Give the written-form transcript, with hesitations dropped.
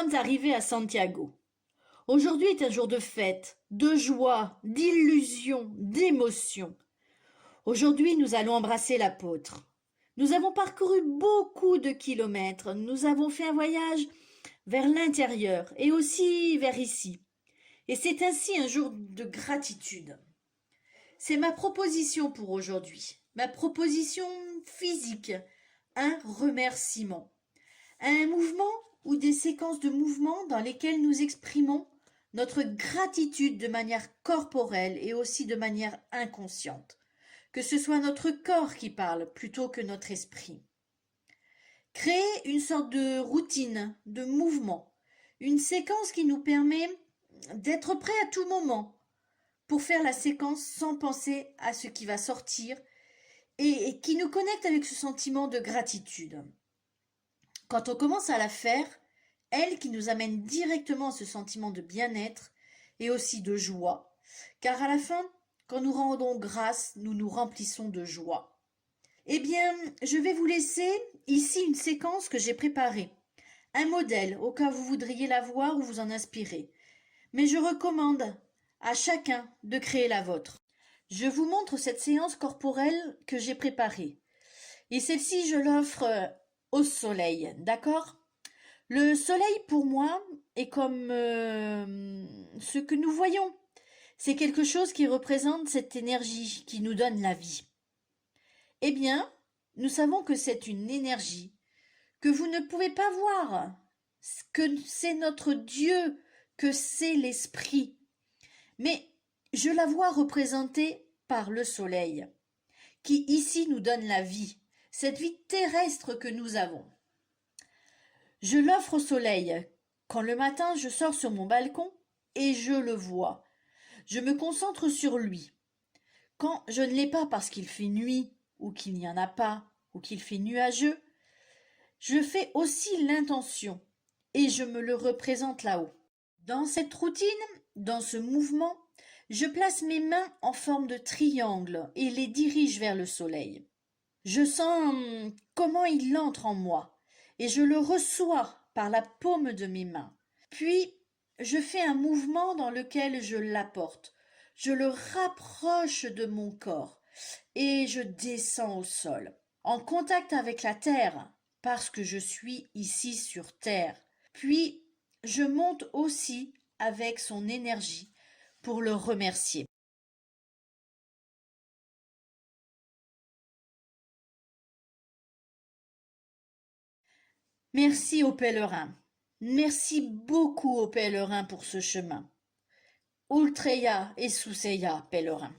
sommes arrivés à Santiago. Aujourd'hui est un jour de fête, de joie, d'illusion, d'émotion. Aujourd'hui, nous allons embrasser l'apôtre. Nous avons parcouru beaucoup de kilomètres. Nous avons fait un voyage vers l'intérieur et aussi vers ici. Et c'est ainsi un jour de gratitude. C'est ma proposition pour aujourd'hui. Ma proposition physique. Un remerciement. Un mouvement ou des séquences de mouvements dans lesquelles nous exprimons notre gratitude de manière corporelle et aussi de manière inconsciente. Que ce soit notre corps qui parle plutôt que notre esprit. Créer une sorte de routine, de mouvement, une séquence qui nous permet d'être prêt à tout moment pour faire la séquence sans penser à ce qui va sortir et qui nous connecte avec ce sentiment de gratitude. Quand on commence à la faire, elle qui nous amène directement à ce sentiment de bien-être et aussi de joie, car à la fin, quand nous rendons grâce, nous nous remplissons de joie. Eh bien, je vais vous laisser ici une séquence que j'ai préparée, un modèle au cas où vous voudriez la voir ou vous en inspirer. Mais je recommande à chacun de créer la vôtre. Je vous montre cette séance corporelle que j'ai préparée. Et celle-ci, je l'offre au soleil, d'accord ? Le soleil, pour moi, est comme ce que nous voyons. C'est quelque chose qui représente cette énergie qui nous donne la vie. Eh bien, nous savons que c'est une énergie que vous ne pouvez pas voir, que c'est notre Dieu, que c'est l'esprit. Mais je la vois représentée par le soleil, qui ici nous donne la vie, cette vie terrestre que nous avons. Je l'offre au soleil. Quand le matin je sors sur mon balcon et je le vois, je me concentre sur lui. Quand je ne l'ai pas parce qu'il fait nuit, ou qu'il n'y en a pas, ou qu'il fait nuageux, je fais aussi l'intention et je me le représente là-haut. Dans cette routine, dans ce mouvement, je place mes mains en forme de triangle et les dirige vers le soleil. Je sens comment il entre en moi et je le reçois par la paume de mes mains. Puis, je fais un mouvement dans lequel je l'apporte. Je le rapproche de mon corps et je descends au sol, en contact avec la terre, parce que je suis ici sur terre. Puis, je monte aussi avec son énergie pour le remercier. Merci aux pèlerins. Merci beaucoup aux pèlerins pour ce chemin. Ultreya et Suseya, pèlerins.